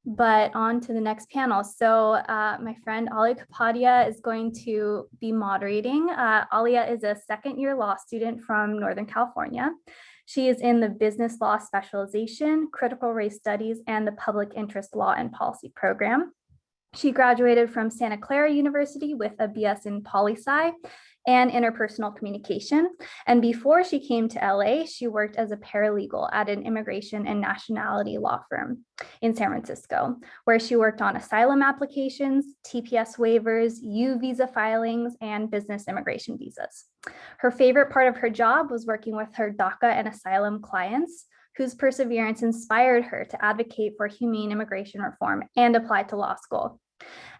But on to the next panel. So my friend Aaliya Kapadia is going to be moderating. Aaliya is a second-year law student from Northern California. She is in the business law specialization, critical race studies, and the public interest law and policy program. She graduated from Santa Clara University with a BS in poli-sci and interpersonal communication. And before she came to LA, she worked as a paralegal at an immigration and nationality law firm in San Francisco, where she worked on asylum applications, TPS waivers, U visa filings, and business immigration visas. Her favorite part of her job was working with her DACA and asylum clients, whose perseverance inspired her to advocate for humane immigration reform and apply to law school.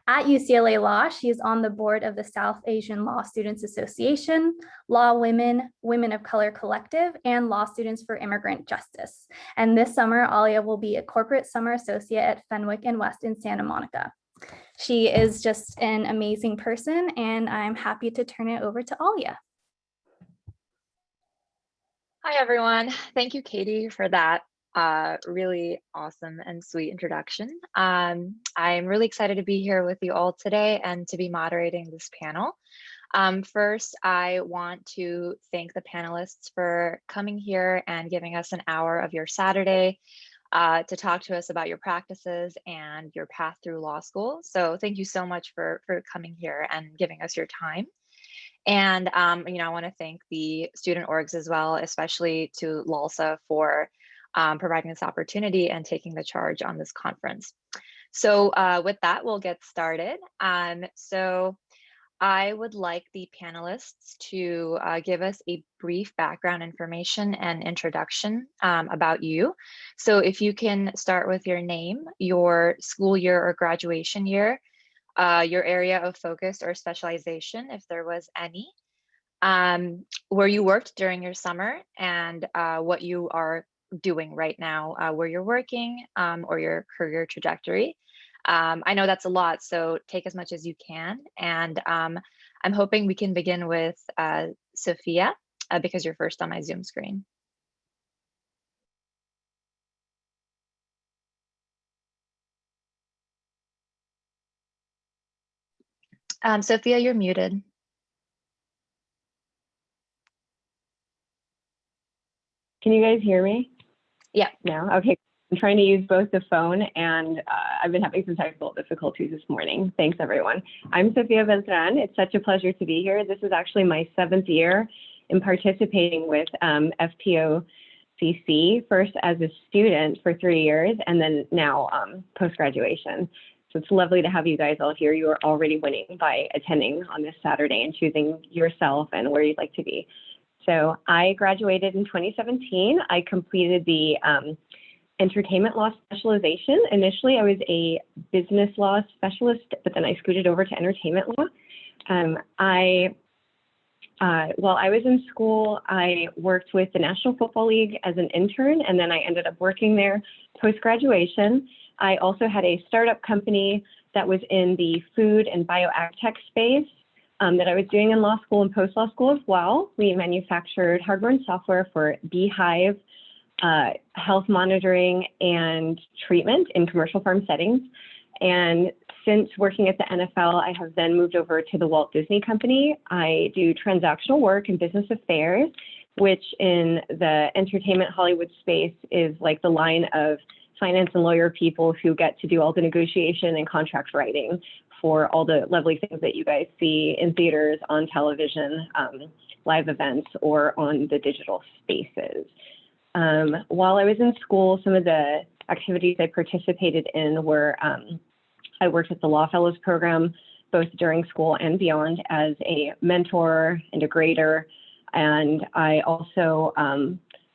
At UCLA Law, she is on the board of the South Asian Law Students Association, Law Women, Women of Color Collective, and Law Students for Immigrant Justice. And this summer, Aaliya will be a corporate summer associate at Fenwick and West in Santa Monica. She is just an amazing person, and I'm happy to turn it over to Aaliya. Hi, everyone. Thank you, Katie, for that really awesome and sweet introduction. I'm really excited to be here with you all today and to be moderating this panel. First, I want to thank the panelists for coming here and giving us an hour of your Saturday to talk to us about your practices and your path through law school. So thank you so much for coming here and giving us your time. And I want to thank the student orgs as well, especially to LALSA for providing this opportunity and taking the charge on this conference. So with that, we'll get started. So I would like the panelists to give us a brief background information and introduction about you. So if you can start with your name, your school year or graduation year, your area of focus or specialization, if there was any, where you worked during your summer, and what you are doing right now, where you're working, or your career trajectory. I know that's a lot, so take as much as you can. And I'm hoping we can begin with Sophia, because you're first on my Zoom screen. Sophia, you're muted. Can you guys hear me? Yeah. No? Okay. I'm trying to use both the phone and I've been having some technical difficulties this morning. Thanks, everyone. I'm Sophia Beltran. It's such a pleasure to be here. This is actually my 7th year in participating with FPOC, first as a student for 3 years, and then now post-graduation. So it's lovely to have you guys all here. You are already winning by attending on this Saturday and choosing yourself and where you'd like to be. So I graduated in 2017. I completed the entertainment law specialization. Initially, I was a business law specialist, but then I scooted over to entertainment law. While I was in school, I worked with the National Football League as an intern, and then I ended up working there post-graduation. I also had a startup company that was in the food and bioagtech space that I was doing in law school and post-law school as well. We manufactured hardware and software for beehive, health monitoring and treatment in commercial farm settings. And since working at the NFL, I have then moved over to the Walt Disney Company. I do transactional work and business affairs, which in the entertainment Hollywood space is like the line of finance and lawyer people who get to do all the negotiation and contract writing for all the lovely things that you guys see in theaters, on television, live events, or on the digital spaces. While I was in school, some of the activities I participated in were, I worked at the Law Fellows program, both during school and beyond, as a mentor and a grader. And I also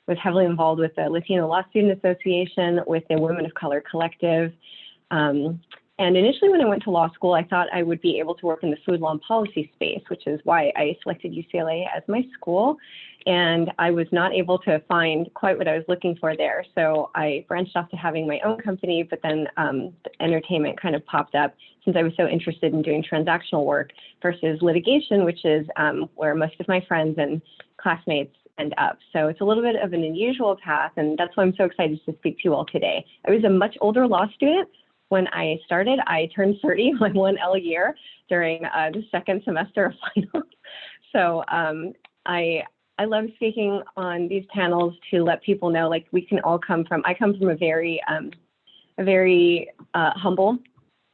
was heavily involved with the Latino Law Student Association, with the Women of Color Collective. And initially when I went to law school, I thought I would be able to work in the food law and policy space, which is why I selected UCLA as my school. And I was not able to find quite what I was looking for there. So I branched off to having my own company, but then entertainment kind of popped up since I was so interested in doing transactional work versus litigation, which is where most of my friends and classmates end up. So it's a little bit of an unusual path, and that's why I'm so excited to speak to you all today. I was a much older law student when I started. I turned 30 my 1L year during the second semester of finals. So I love speaking on these panels to let people know, like, we can all come from, I come from a very humble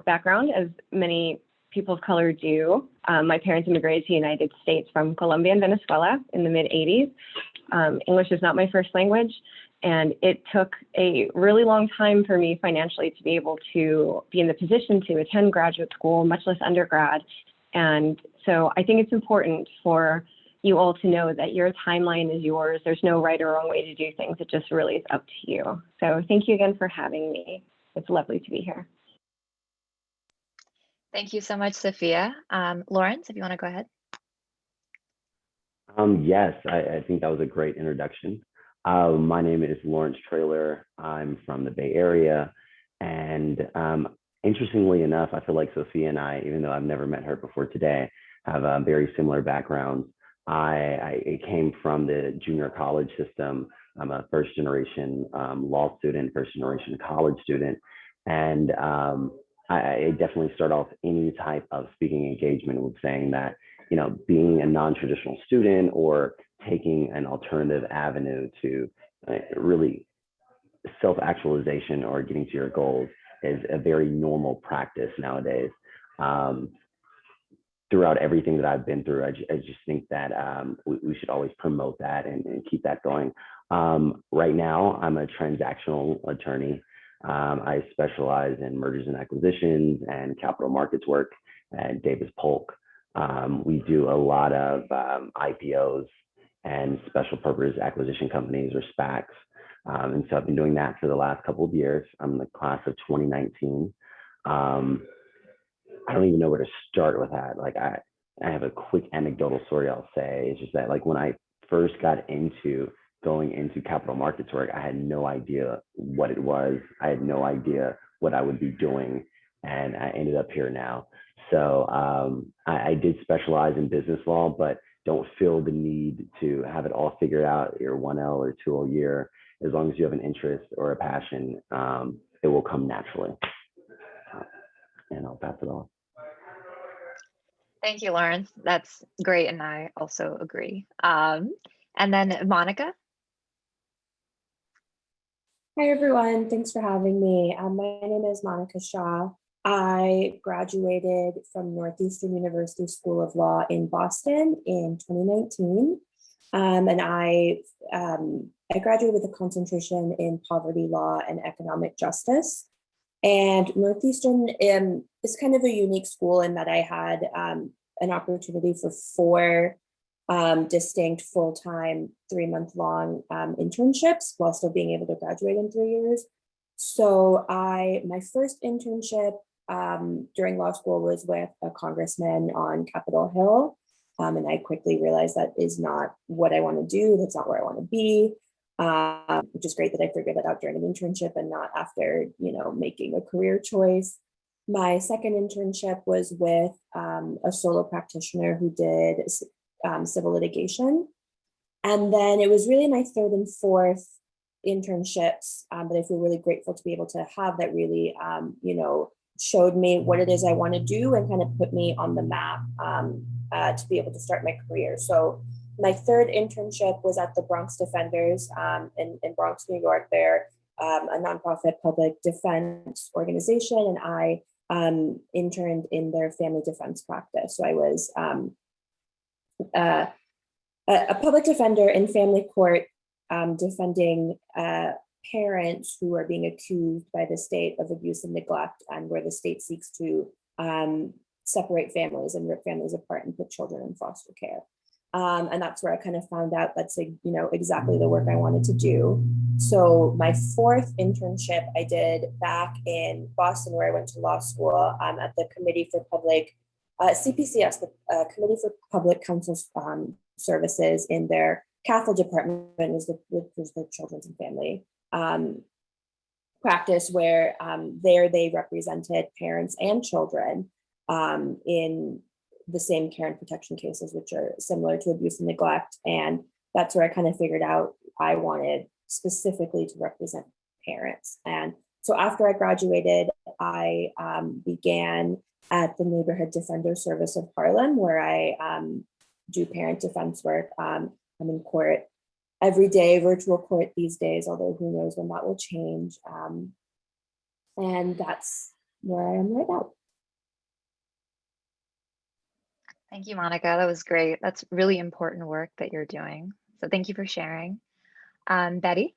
background, as many people of color do. My parents immigrated to the United States from Colombia and Venezuela in the mid-'80s. English is not my first language, and it took a really long time for me financially to be able to be in the position to attend graduate school, much less undergrad. And so I think it's important for you all to know that your timeline is yours. There's no right or wrong way to do things. It just really is up to you. So thank you again for having me. It's lovely to be here. Thank you so much, Sophia. Lawrence, if you want to go ahead. Yes, I think that was a great introduction. My name is Lawrence Traylor. I'm from the Bay Area. And interestingly enough, I feel like Sophia and I, even though I've never met her before today, have very similar backgrounds. I came from the junior college system. I'm a first generation law student, first generation college student. And I definitely start off any type of speaking engagement with saying that, you know, being a non-traditional student or taking an alternative avenue to really self-actualization or getting to your goals is a very normal practice nowadays. Throughout everything that I've been through, I just think that we should always promote that and keep that going. Right now, I'm a transactional attorney. I specialize in mergers and acquisitions and capital markets work at Davis Polk. We do a lot of IPOs and special purpose acquisition companies, or SPACs. And so I've been doing that for the last couple of years. I'm in the class of 2019. I don't even know where to start with that. Like, I have a quick anecdotal story I'll say. It's just that, like, when I first got into going into capital markets work, I had no idea what it was. I had no idea what I would be doing, and I ended up here now. So I did specialize in business law, but don't feel the need to have it all figured out your 1L or 2L year. As long as you have an interest or a passion, it will come naturally. And I'll pass it on. Thank you, Lawrence. That's great, and I also agree. And then Monica. Hi, everyone. Thanks for having me. My name is Monica Shah. I graduated from Northeastern University School of Law in Boston in 2019. And I graduated with a concentration in poverty law and economic justice. And Northeastern is kind of a unique school in that I had an opportunity for 4 distinct full-time 3-month-long internships while still being able to graduate in 3 years. So my first internship during law school was with a congressman on Capitol Hill. And I quickly realized that is not what I want to do. That's not where I want to be. Which is great that I figured that out during an internship and not after, making a career choice. My second internship was with a solo practitioner who did civil litigation. And then it was really my third and fourth internships that I feel really grateful to be able to have that really, showed me what it is I want to do and kind of put me on the map to be able to start my career. So my third internship was at the Bronx Defenders in Bronx, New York. They're a nonprofit public defense organization, and I interned in their family defense practice. So I was a public defender in family court defending parents who are being accused by the state of abuse and neglect, and where the state seeks to separate families and rip families apart and put children in foster care. And that's where I kind of found out that's exactly the work I wanted to do. So my fourth internship I did back in Boston, where I went to law school, at the Committee for Public CPCS, the Committee for Public Counsel Services, in their Catholic department, was the Children's and Family practice, where there they represented parents and children in the same care and protection cases, which are similar to abuse and neglect. And that's where I kind of figured out I wanted specifically to represent parents. And so after I graduated, I began at the Neighborhood Defender Service of Harlem, where I do parent defense work. I'm in court every day, virtual court these days, although who knows when that will change. And that's where I am right now. Thank you, Monica. That was great. That's really important work that you're doing. So thank you for sharing. Betty?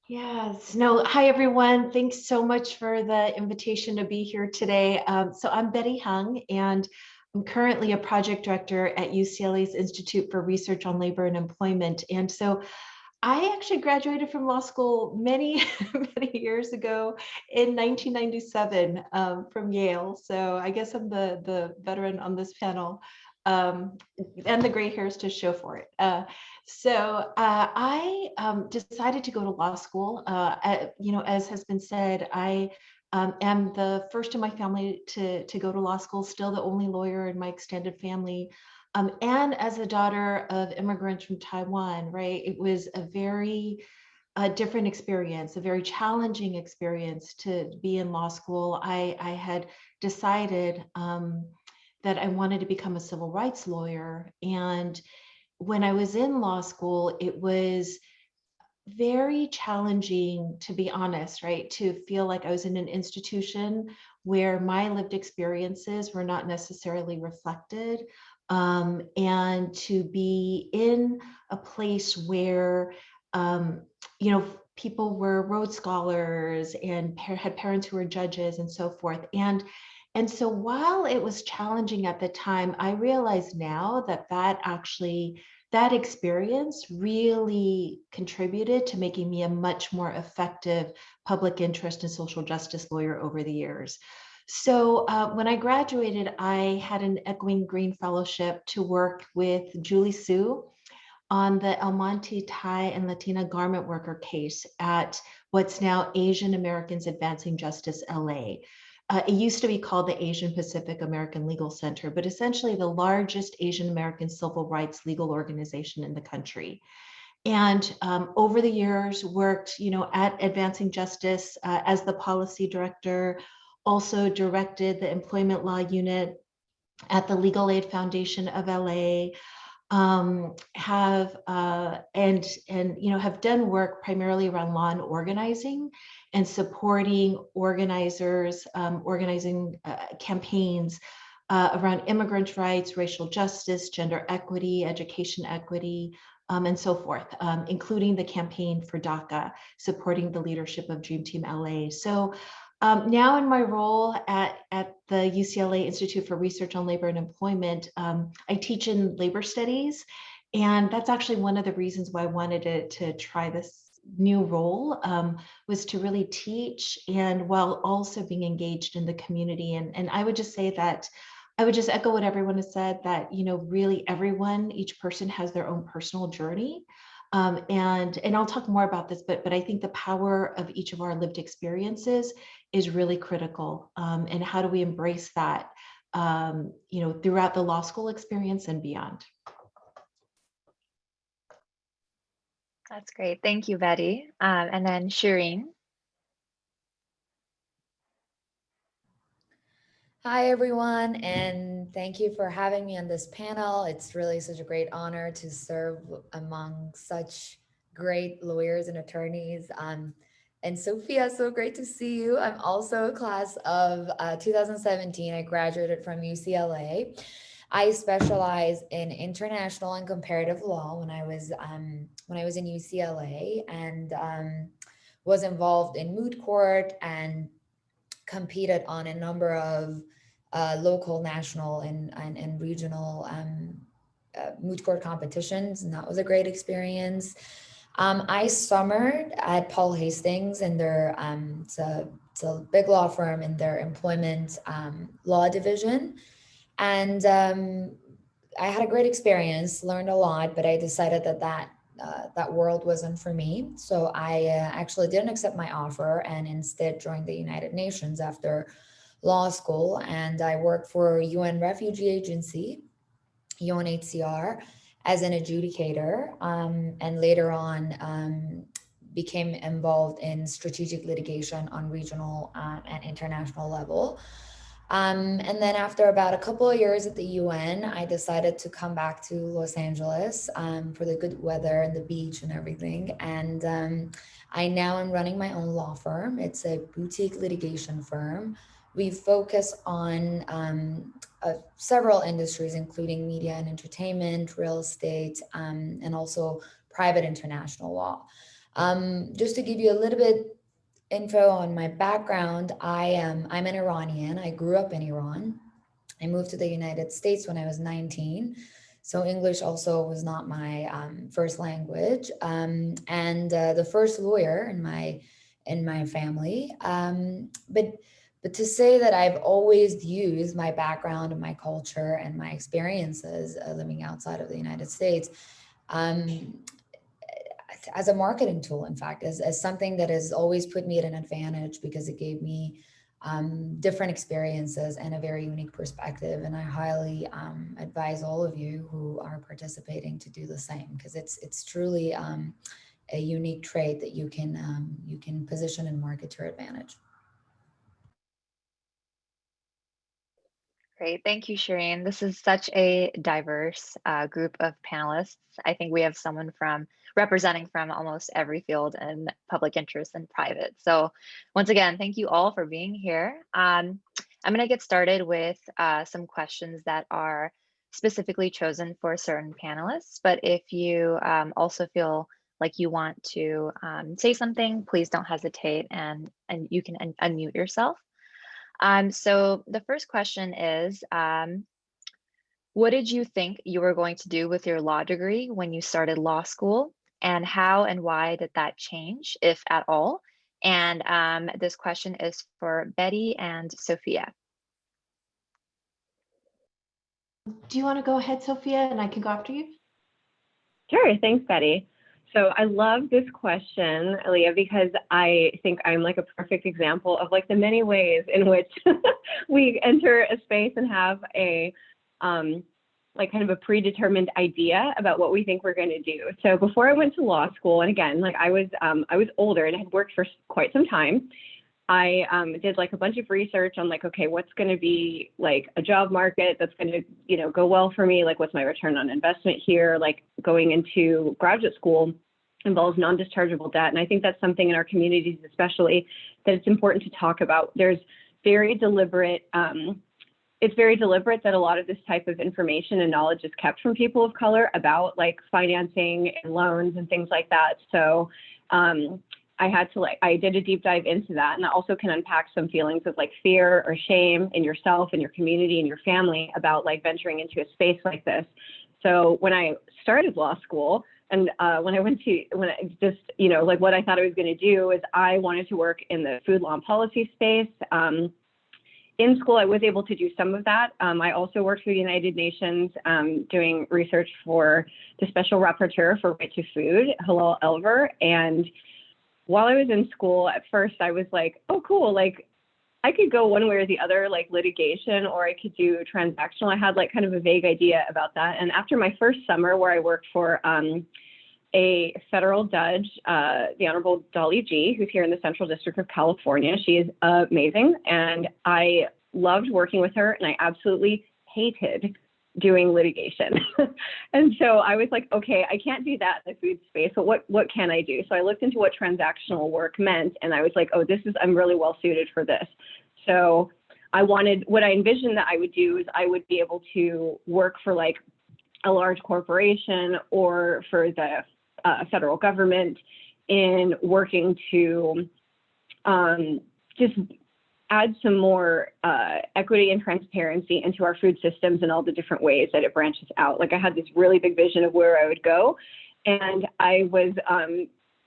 Yes, no, hi everyone. Thanks so much for the invitation to be here today. So I'm Betty Hung, and I'm currently a project director at UCLA's Institute for Research on Labor and Employment. And so I actually graduated from law school many, many years ago in 1997 from Yale. So I guess I'm the veteran on this panel, and the gray hairs to show for it. So I decided to go to law school. As has been said, I am the first in my family to go to law school, still the only lawyer in my extended family. And as a daughter of immigrants from Taiwan, right, it was a very different experience, a very challenging experience to be in law school. I had decided that I wanted to become a civil rights lawyer. And when I was in law school, it was very challenging, to be honest, right? To feel like I was in an institution where my lived experiences were not necessarily reflected, and to be in a place where, people were Rhodes Scholars and had parents who were judges and so forth. And so while it was challenging at the time, I realize now that experience really contributed to making me a much more effective public interest and social justice lawyer over the years. So when I graduated, I had an Echoing Green Fellowship to work with Julie Su on the El Monte Thai and Latina garment worker case at what's now Asian Americans Advancing Justice LA. It used to be called the Asian Pacific American Legal Center, but essentially the largest Asian American civil rights legal organization in the country. And over the years worked, at Advancing Justice as the policy director, also directed the employment law unit at the Legal Aid Foundation of LA, have done work primarily around law and organizing and supporting organizers, organizing campaigns around immigrant rights, racial justice, gender equity, education equity, and so forth, including the campaign for DACA, supporting the leadership of Dream Team LA. So now in my role at the UCLA Institute for Research on Labor and Employment, I teach in labor studies. And that's actually one of the reasons why I wanted to try this new role, was to really teach and while also being engaged in the community. And I would just say that, I would just echo what everyone has said, that, really everyone, each person has their own personal journey. And I'll talk more about this, but I think the power of each of our lived experiences is really critical. And how do we embrace that, throughout the law school experience and beyond? That's great. Thank you, Betty. And then Shireen. Hi, everyone, and thank you for having me on this panel. It's really such a great honor to serve among such great lawyers and attorneys. And Sophia, so great to see you. I'm also a class of 2017. I graduated from UCLA. I specialize in international and comparative law when I was in UCLA, and was involved in moot court and competed on a number of local, national, and regional moot court competitions, and that was a great experience. I summered at Paul Hastings in their, it's a big law firm, in their employment law division. And I had a great experience, learned a lot, but I decided that world wasn't for me. So I actually didn't accept my offer and instead joined the United Nations after law school. And I worked for UN Refugee Agency, UNHCR, as an adjudicator, and later on became involved in strategic litigation on regional and international level. And then after about a couple of years at the UN, I decided to come back to Los Angeles for the good weather and the beach and everything. And I now am running my own law firm. It's a boutique litigation firm. We focus on several industries, including media and entertainment, real estate, and also private international law. Just to give you a little bit info on my background, I'm an Iranian. I grew up in Iran. I moved to the United States when I was 19. So English also was not my first language. And the first lawyer in my family. But to say that I've always used my background and my culture and my experiences living outside of the United States as a marketing tool, in fact, as something that has always put me at an advantage because it gave me different experiences and a very unique perspective. And I highly advise all of you who are participating to do the same, because it's truly a unique trait that you can position and market to your advantage. Great. Thank you, Shireen. This is such a diverse group of panelists. I think we have someone representing from almost every field in public interest and private. So once again, thank you all for being here. I'm going to get started with some questions that are specifically chosen for certain panelists. But if you also feel like you want to say something, please don't hesitate and you can unmute yourself. So the first question is, what did you think you were going to do with your law degree when you started law school? And how and why did that change, if at all? And this question is for Betty and Sophia. Do you want to go ahead, Sophia, and I can go after you? Sure, thanks, Betty. So I love this question, Aaliya, because I think I'm like a perfect example of like the many ways in which we enter a space and have a like kind of a predetermined idea about what we think we're going to do. So before I went to law school, and again, like I was older and had worked for quite some time. I did like a bunch of research on like, okay, what's going to be like a job market that's going to, you know, go well for me? Like, what's my return on investment here? Like going into graduate school involves non-dischargeable debt. And I think that's something in our communities, especially, that it's important to talk about. There's very deliberate, it's very deliberate that a lot of this type of information and knowledge is kept from people of color about like financing and loans and things like that. So I did a deep dive into that, and that also can unpack some feelings of like fear or shame in yourself and your community and your family about like venturing into a space like this. So when I started law school, and when I just, you know, like what I thought I was going to do is I wanted to work in the food law and policy space. In school, I was able to do some of that. I also worked for the United Nations doing research for the Special Rapporteur for Right to Food, Halal Elver. And while I was in school, at first I was like, oh, cool, like I could go one way or the other, like litigation, or I could do transactional. I had like kind of a vague idea about that. And after my first summer where I worked for a federal judge, the Honorable Dolly G, who's here in the Central District of California, she is amazing. And I loved working with her, and I absolutely hated doing litigation. And so I was like, okay, I can't do that in the food space, but what can I do? So I looked into what transactional work meant, and I was like, oh, I'm really well suited for this. So what I envisioned that I would do is I would be able to work for like a large corporation or for the federal government in working to just add some more equity and transparency into our food systems and all the different ways that it branches out. Like I had this really big vision of where I would go, and I was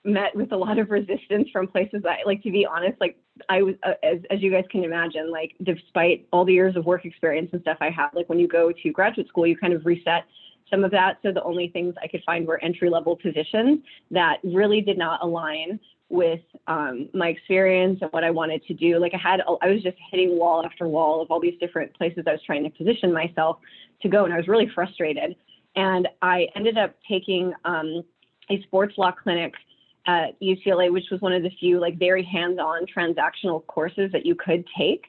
met with a lot of resistance from places that, like, to be honest, like I was, as you guys can imagine, like despite all the years of work experience and stuff I have, like when you go to graduate school, you kind of reset some of that. So the only things I could find were entry-level positions that really did not align with my experience and what I wanted to do. Like I was just hitting wall after wall of all these different places I was trying to position myself to go, and I was really frustrated. And I ended up taking a sports law clinic at UCLA, which was one of the few like very hands-on transactional courses that you could take.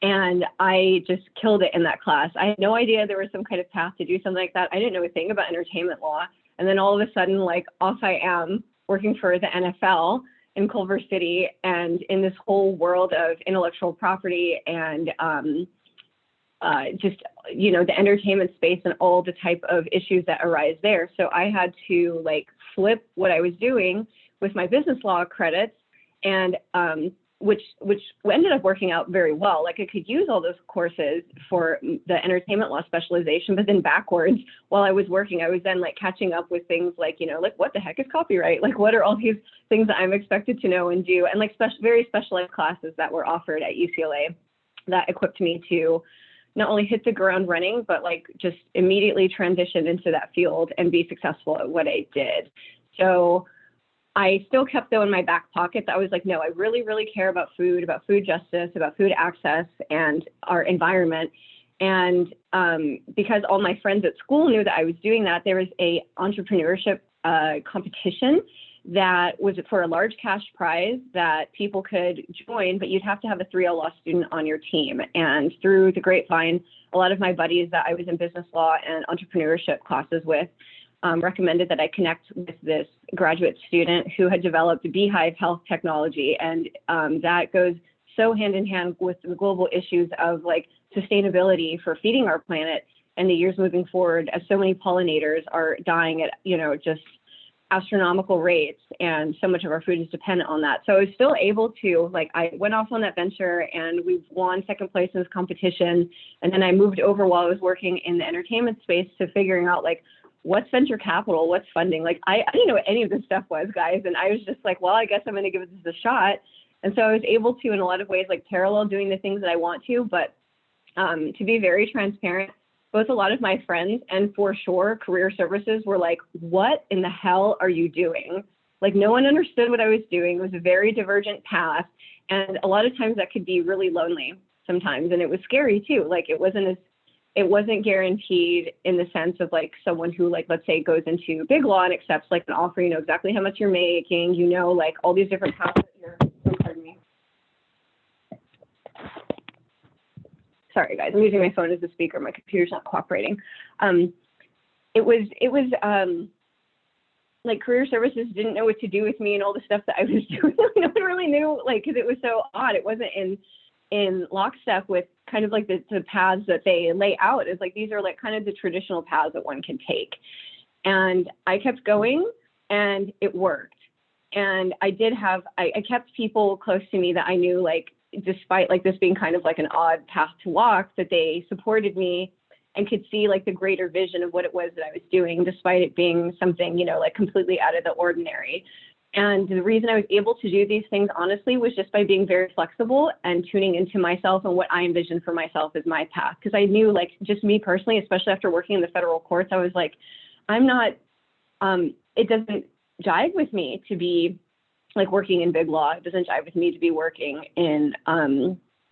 And I just killed it in that class. I had no idea there was some kind of path to do something like that. I didn't know a thing about entertainment law. And then all of a sudden, like, off I am working for the NFL in Culver City and in this whole world of intellectual property and just, you know, the entertainment space and all the type of issues that arise there. So I had to like flip what I was doing with my business law credits, and which ended up working out very well. Like I could use all those courses for the entertainment law specialization, but then backwards while I was working, I was then like catching up with things like, you know, like what the heck is copyright? Like what are all these things that I'm expected to know and do? And like very specialized classes that were offered at UCLA that equipped me to not only hit the ground running, but like just immediately transition into that field and be successful at what I did. So I still kept though in my back pockets. I was like, no, I really, really care about food justice, about food access and our environment. And because all my friends at school knew that I was doing that, there was a entrepreneurship competition that was for a large cash prize that people could join, but you'd have to have a 3L law student on your team. And through the grapevine, a lot of my buddies that I was in business law and entrepreneurship classes with recommended that I connect with this graduate student who had developed beehive health technology. And that goes so hand in hand with the global issues of like sustainability for feeding our planet and the years moving forward, as so many pollinators are dying at, you know, just astronomical rates, and so much of our food is dependent on that. So I was still able to, like, I went off on that venture and we won second place in this competition. And then I moved over while I was working in the entertainment space to figuring out like, what's venture capital, what's funding? Like, I didn't know what any of this stuff was, guys. And I was just like, well, I guess I'm going to give this a shot. And so I was able to, in a lot of ways, like parallel doing the things that I want to, but to be very transparent, both a lot of my friends and for sure career services were like, what in the hell are you doing? Like no one understood what I was doing. It was a very divergent path. And a lot of times that could be really lonely sometimes. And it was scary too. Like it wasn't guaranteed in the sense of like someone who like, let's say goes into big law and accepts like an offer, you know exactly how much you're making, you know, like all these different paths that you're, oh, pardon me. Sorry guys, I'm using my phone as a speaker. My computer's not cooperating. It was like career services didn't know what to do with me and all the stuff that I was doing. No one really knew, like, because it was so odd. It wasn't in lockstep with kind of like the paths that they lay out. It's like, these are like kind of the traditional paths that one can take. And I kept going and it worked. And I kept people close to me that I knew, like, despite like this being kind of like an odd path to walk, that they supported me and could see like the greater vision of what it was that I was doing, despite it being something, you know, like completely out of the ordinary. And the reason I was able to do these things, honestly, was just by being very flexible and tuning into myself and what I envisioned for myself as my path. Because I knew, like, just me personally, especially after working in the federal courts, I was like, I'm not, it doesn't jive with me to be like working in big law. It doesn't jive with me to be working in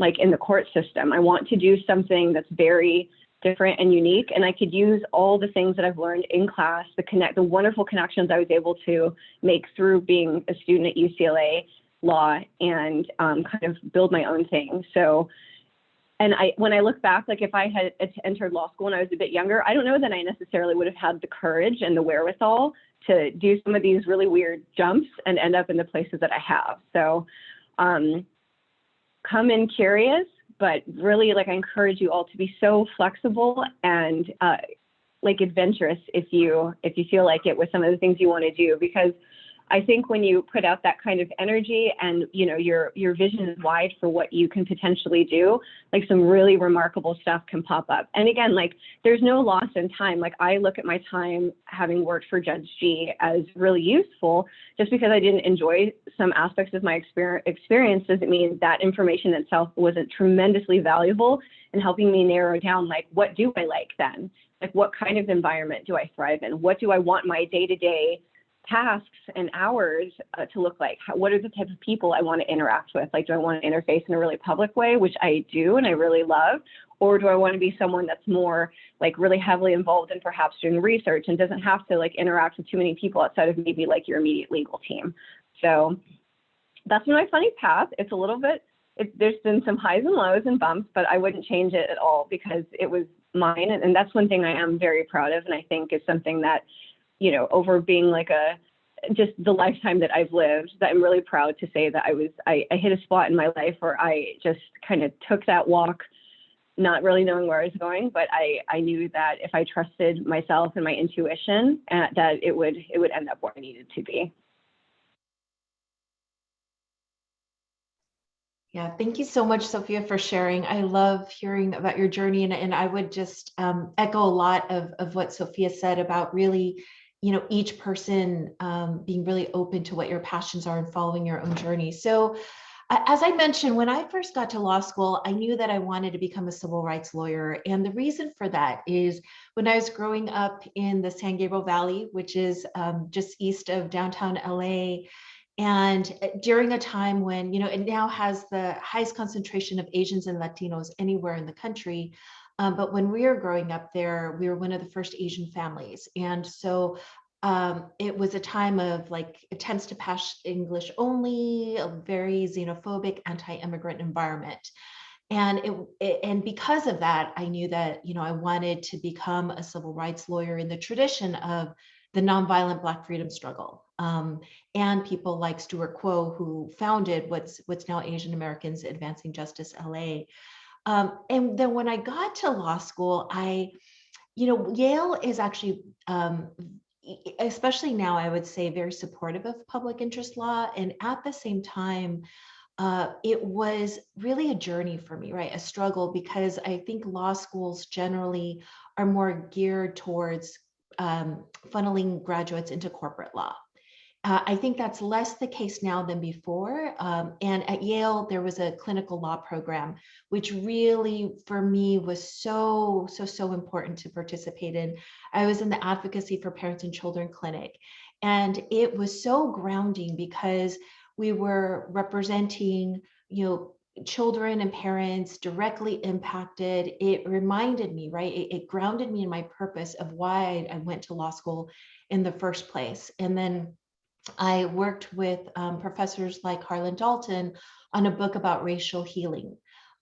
like in the court system. I want to do something that's very different and unique, and I could use all the things that I've learned in class, the wonderful connections I was able to make through being a student at UCLA Law, and kind of build my own thing. So, and when I look back, like if I had entered law school when I was a bit younger, I don't know that I necessarily would have had the courage and the wherewithal to do some of these really weird jumps and end up in the places that I have. So come in curious, but really, like, I encourage you all to be so flexible and like adventurous if you feel like it with some of the things you want to do, because I think when you put out that kind of energy and, you know, your vision is wide for what you can potentially do, like some really remarkable stuff can pop up. And again, like there's no loss in time. Like I look at my time having worked for Judge G as really useful. Just because I didn't enjoy some aspects of my experience doesn't mean that information itself wasn't tremendously valuable in helping me narrow down, like, what do I like then? Like, what kind of environment do I thrive in? What do I want my day-to-day tasks and hours to look like? What are the type of people I want to interact with? Like, do I want to interface in a really public way, which I do and I really love? Or do I want to be someone that's more like really heavily involved in perhaps doing research and doesn't have to like interact with too many people outside of maybe like your immediate legal team? So that's been my funny path. It's a little bit, there's been some highs and lows and bumps, but I wouldn't change it at all because it was mine. And that's one thing I am very proud of. And I think is something that, you know, over being like just the lifetime that I've lived, that I'm really proud to say that I hit a spot in my life where I just kind of took that walk, not really knowing where I was going, but I knew that if I trusted myself and my intuition, that it would end up where I needed to be. Yeah, thank you so much, Sophia, for sharing. I love hearing about your journey, and I would just echo a lot of what Sophia said about really, you know, each person being really open to what your passions are and following your own journey. So as I mentioned, when I first got to law school, I knew that I wanted to become a civil rights lawyer. And the reason for that is when I was growing up in the San Gabriel Valley, which is just east of downtown LA, and during a time when, you know, it now has the highest concentration of Asians and Latinos anywhere in the country. But when we were growing up there, we were one of the first Asian families. And so it was a time of like attempts to pass English only, a very xenophobic, anti-immigrant environment. And because of that, I knew that, you know, I wanted to become a civil rights lawyer in the tradition of the nonviolent Black freedom struggle. And people like Stuart Quo, who founded what's now Asian Americans Advancing Justice LA. And then when I got to law school, you know, Yale is actually, especially now, I would say very supportive of public interest law. And at the same time, it was really a journey for me, right? A struggle, because I think law schools generally are more geared towards funneling graduates into corporate law. I think that's less the case now than before. And at Yale, there was a clinical law program, which really, for me, was so important to participate in. I was in the Advocacy for Parents and Children clinic, and it was so grounding because we were representing, you know, children and parents directly impacted. It reminded me, right? It grounded me in my purpose of why I went to law school in the first place. And then I worked with professors like Harlan Dalton on a book about racial healing.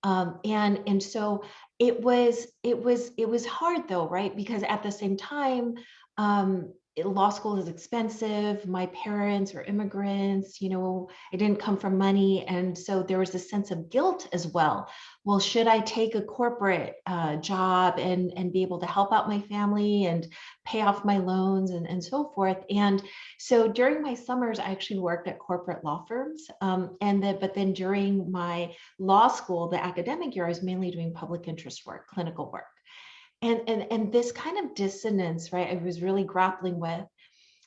And so it was hard though, right? Because at the same time, law school is expensive. My parents are immigrants, you know, I didn't come from money. And so there was a sense of guilt as well. Well, should I take a corporate job and be able to help out my family and pay off my loans and so forth? And so during my summers, I actually worked at corporate law firms. But then during my law school, the academic year, I was mainly doing public interest work, clinical work. And this kind of dissonance, right, I was really grappling with.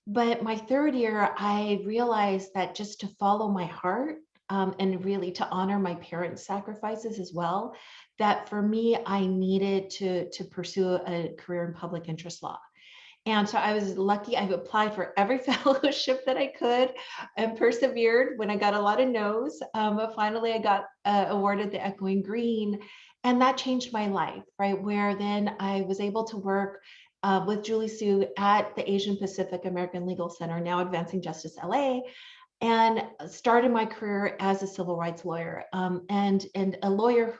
But my third year, I realized that just to follow my heart and really to honor my parents' sacrifices as well, that for me, I needed to pursue a career in public interest law. And so I was lucky. I applied for every fellowship that I could and persevered when I got a lot of no's. But finally, I got awarded the Echoing Green. And that changed my life, right? Where then I was able to work with Julie Sue at the Asian Pacific American Legal Center, now Advancing Justice LA, and started my career as a civil rights lawyer and a lawyer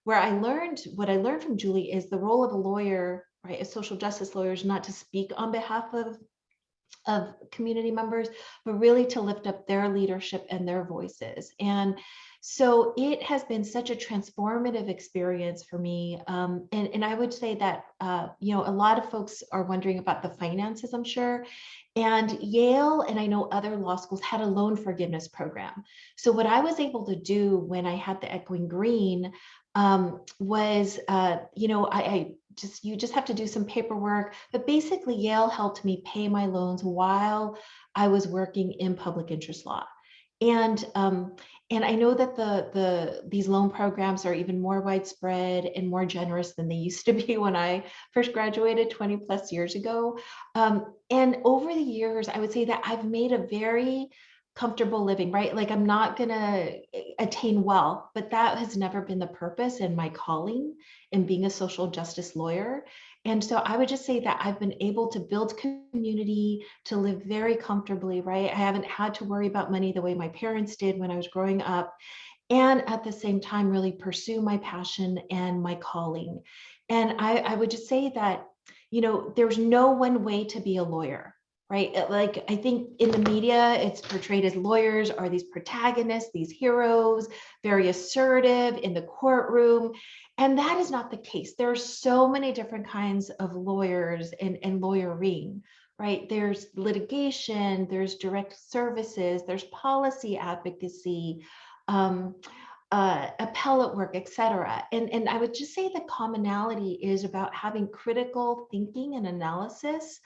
where I learned, what I learned from Julie is the role of a lawyer, right, a social justice lawyer, is not to speak on behalf of community members, but really to lift up their leadership and their voices. And so it has been such a transformative experience for me. And I would say that, you know, a lot of folks are wondering about the finances, I'm sure. And Yale, and I know other law schools, had a loan forgiveness program. So what I was able to do when I had the Echoing Green was, you know, you just have to do some paperwork, but basically Yale helped me pay my loans while I was working in public interest law. And I know that these loan programs are even more widespread and more generous than they used to be when I first graduated 20 plus years ago. And over the years, I would say that I've made a very comfortable living, right? Like I'm not gonna attain wealth, but that has never been the purpose and my calling in being a social justice lawyer. And so I would just say that I've been able to build community, to live very comfortably, right? I haven't had to worry about money the way my parents did when I was growing up. And at the same time, really pursue my passion and my calling. And I would just say that, you know, there's no one way to be a lawyer, right? Like, I think in the media, it's portrayed as lawyers are these protagonists, these heroes, very assertive in the courtroom. And that is not the case. There are so many different kinds of lawyers and lawyering, right? There's litigation, there's direct services, there's policy advocacy, appellate work, etc. And I would just say the commonality is about having critical thinking and analysis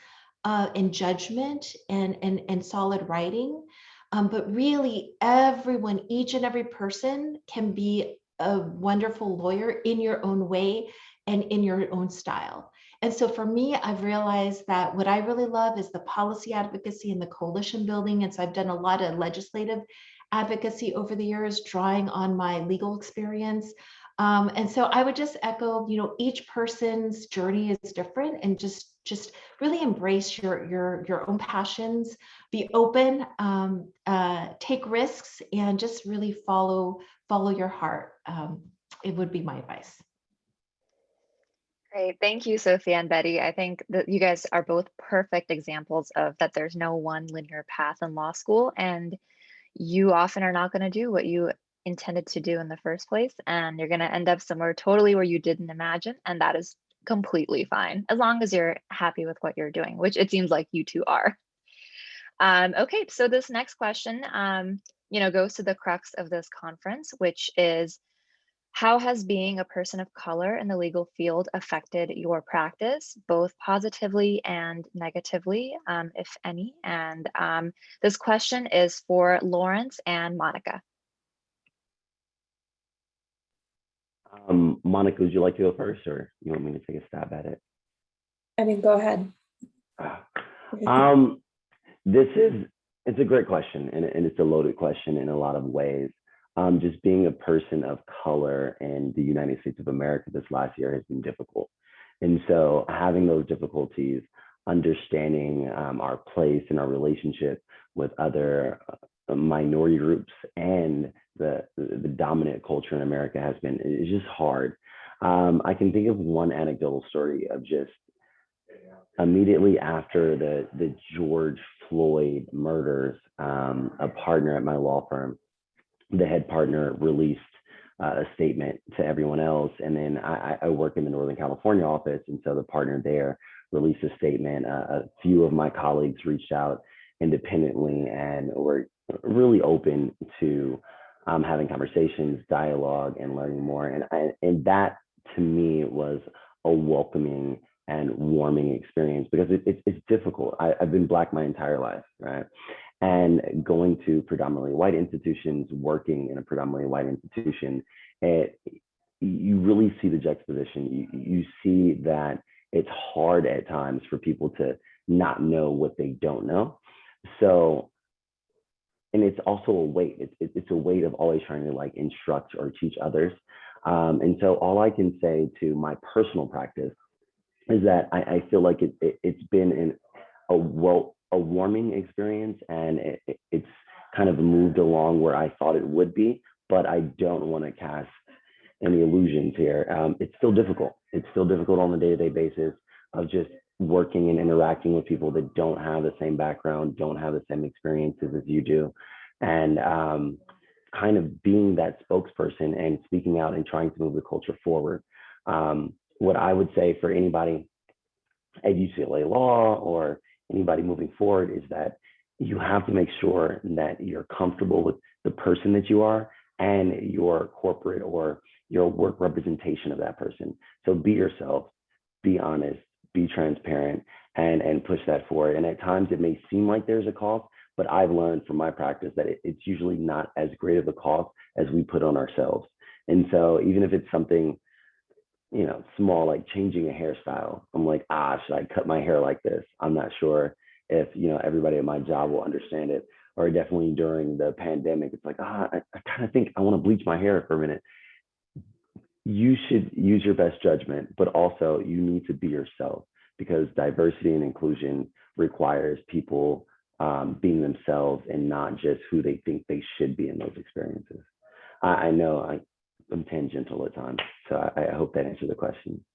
and judgment and solid writing. But really everyone, each and every person can be a wonderful lawyer in your own way and in your own style. And so for me, I've realized that what I really love is the policy advocacy and the coalition building. And so I've done a lot of legislative advocacy over the years, drawing on my legal experience. And so I would just echo, you know, each person's journey is different, and just really embrace your own passions, be open, take risks, and just really follow your heart. It would be my advice. Great. Thank you, Sophie and Betty. I think that you guys are both perfect examples of that there's no one linear path in law school, and you often are not going to do what you intended to do in the first place, and you're going to end up somewhere totally where you didn't imagine, and that is completely fine as long as you're happy with what you're doing, which it seems like you two are. Okay, so this next question, goes to the crux of this conference, which is, how has being a person of color in the legal field affected your practice, both positively and negatively, if any? And this question is for Lawrence and Monica. Monica, would you like to go first, or you want me to take a stab at it? I mean, go ahead. It's a great question, and it's a loaded question in a lot of ways. Just being a person of color in the United States of America this last year has been difficult. And so having those difficulties, understanding our place and our relationship with other minority groups and the dominant culture in America is just hard. I can think of one anecdotal story of just immediately after the George Floyd murders, a partner at my law firm, the head partner, released a statement to everyone else. And then I work in the Northern California office. And so the partner there released a statement. A few of my colleagues reached out independently and were really open to having conversations, dialogue, and learning more. And that to me was a welcoming and warming experience, because it's difficult. I've been Black my entire life, right? And going to predominantly white institutions, working in a predominantly white institution, you really see the juxtaposition. You see that it's hard at times for people to not know what they don't know. So, and it's also a weight. It's a weight of always trying to like instruct or teach others. And so all I can say to my personal practice is that I feel like it's been a warming experience, and it's kind of moved along where I thought it would be, but I don't want to cast any illusions here. It's still difficult. It's still difficult on a day-to-day basis of just working and interacting with people that don't have the same background, don't have the same experiences as you do, and kind of being that spokesperson and speaking out and trying to move the culture forward. What I would say for anybody at UCLA Law or anybody moving forward is that you have to make sure that you're comfortable with the person that you are and your corporate or your work representation of that person. So be yourself, be honest, be transparent, and push that forward. And at times it may seem like there's a cost, but I've learned from my practice that it's usually not as great of a cost as we put on ourselves. And so even if it's something, small, like changing a hairstyle, I'm like, should I cut my hair like this? I'm not sure if, everybody at my job will understand it. or definitely during the pandemic, it's like, I kind of think I want to bleach my hair for a minute. You should use your best judgment, but also you need to be yourself, because diversity and inclusion requires people being themselves and not just who they think they should be in those experiences. I know I'm tangential at times, so I hope that answered the question.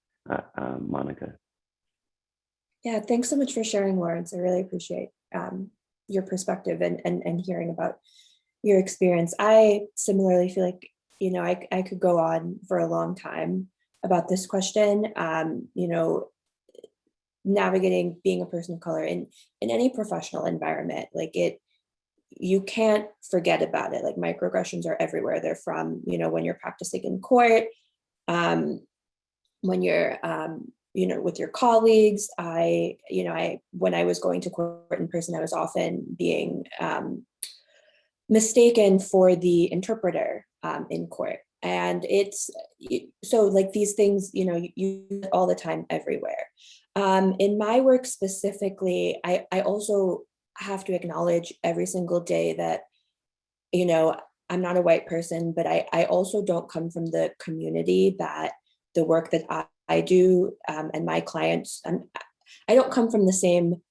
Monica. Yeah, thanks so much for sharing, Lawrence. I really appreciate your perspective and hearing about your experience. I similarly feel like, you know, I could go on for a long time about this question. You know, navigating being a person of color in any professional environment, like you can't forget about it. Like microaggressions are everywhere. They're from, you know, when you're practicing in court, when you're, you know, with your colleagues. When I was going to court in person, I was often being mistaken for the interpreter in court. And it's so like these things, you know, you all the time everywhere. In my work specifically, I also have to acknowledge every single day that, you know, I'm not a white person, but I also don't come from the community that the work that I do and my clients, I don't come from the same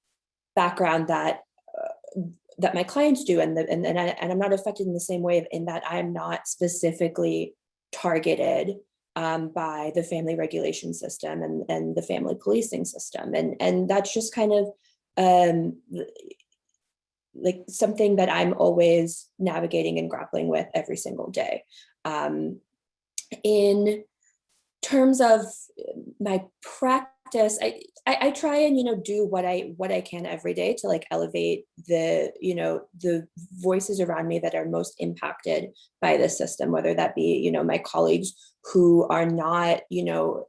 background that my clients do, and I'm not affected in the same way in that I'm not specifically targeted by the family regulation system and the family policing system, and that's just kind of like something that I'm always navigating and grappling with every single day. In terms of my practice, I try and, you know, do what I can every day to like elevate the, you know, the voices around me that are most impacted by the system, whether that be, you know, my colleagues who are not, you know,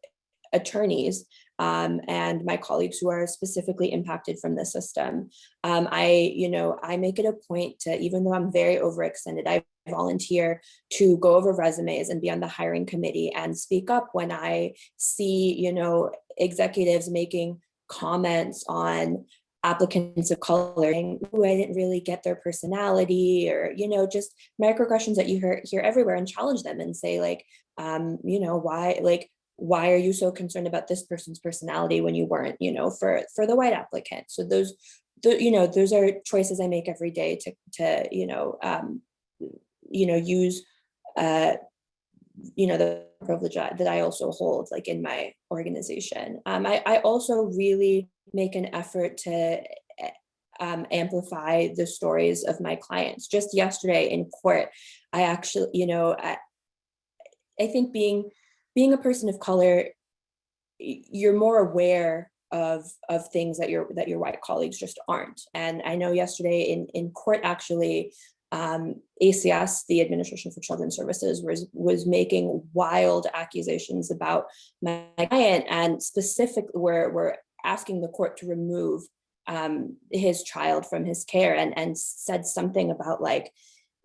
attorneys, and my colleagues who are specifically impacted from the system. I make it a point to, even though I'm very overextended, I volunteer to go over resumes and be on the hiring committee and speak up when I see, you know, executives making comments on applicants of color who I didn't really get their personality, or, you know, just microaggressions that you hear everywhere, and challenge them and say like, you know, why are you so concerned about this person's personality when you weren't, you know, for the white applicant? So those are choices I make every day to use the privilege that I also hold like in my organization. I also really make an effort to amplify the stories of my clients. Just yesterday in court, I actually, you know, I think being a person of color, you're more aware of things that your white colleagues just aren't. And I know yesterday in court, actually, ACS, the Administration for Children's Services, was making wild accusations about my client, and specifically we're asking the court to remove his child from his care, and said something about like,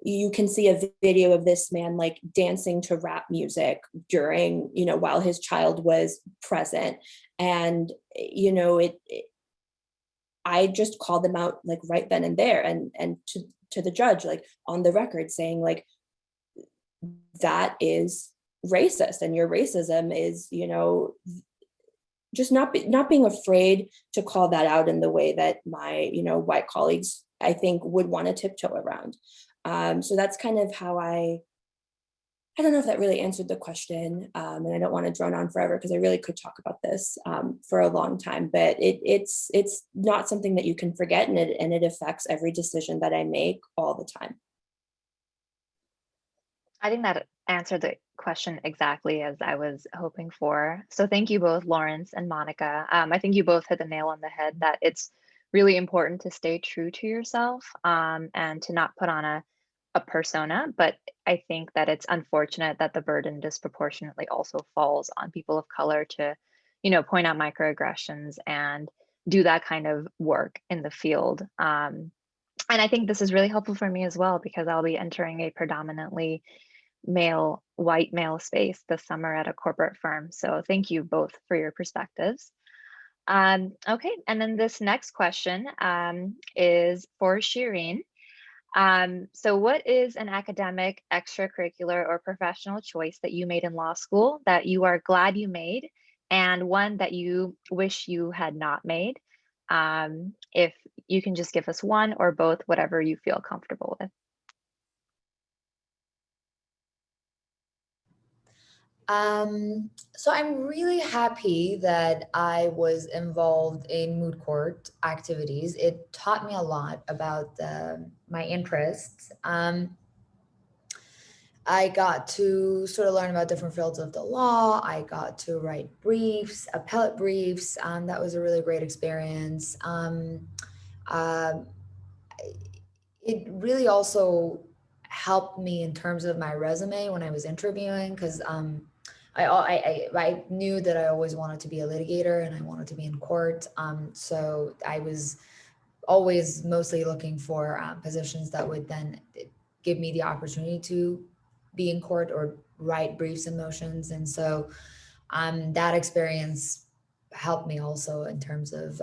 you can see a video of this man like dancing to rap music during, you know, while his child was present. And, you know, I just called them out like right then and there, and to the judge, like on the record, saying like, that is racist, and your racism is, you know, just not being afraid to call that out in the way that my, you know, white colleagues, I think, would want to tiptoe around. So that's kind of how I don't know if that really answered the question, and I don't want to drone on forever because I really could talk about this for a long time, but it's not something that you can forget, and it affects every decision that I make all the time. I think that answered the question exactly as I was hoping for. So thank you both, Lawrence and Monica. I think you both hit the nail on the head that it's really important to stay true to yourself, and to not put on a persona. But I think that it's unfortunate that the burden disproportionately also falls on people of color to, you know, point out microaggressions and do that kind of work in the field. And I think this is really helpful for me as well, because I'll be entering a predominantly white male space this summer at a corporate firm. So thank you both for your perspectives. Okay, and then this next question is for Shireen. So what is an academic, extracurricular, or professional choice that you made in law school that you are glad you made, and one that you wish you had not made? If you can just give us one or both, whatever you feel comfortable with. So I'm really happy that I was involved in moot court activities. It taught me a lot about my interests. I got to sort of learn about different fields of the law. I got to write briefs, appellate briefs. That was a really great experience. Uh, it really also helped me in terms of my resume when I was interviewing, because I knew that I always wanted to be a litigator and I wanted to be in court. So I was always mostly looking for positions that would then give me the opportunity to be in court or write briefs and motions. And so that experience helped me also in terms of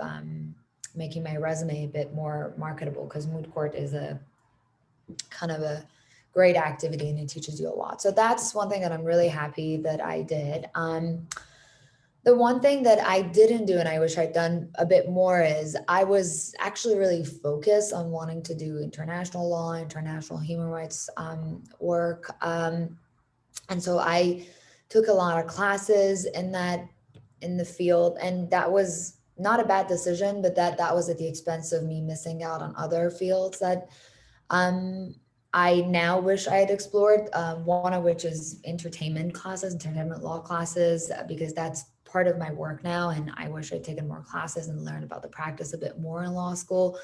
making my resume a bit more marketable, because moot court is a kind of a great activity and it teaches you a lot. So that's one thing that I'm really happy that I did. The one thing that I didn't do and I wish I'd done a bit more is I was actually really focused on wanting to do international law, international human rights work. And so I took a lot of classes in the field, and that was not a bad decision, but that was at the expense of me missing out on other fields that I now wish I had explored, one of which is entertainment classes, entertainment law classes, because that's part of my work now. And I wish I'd taken more classes and learned about the practice a bit more in law school.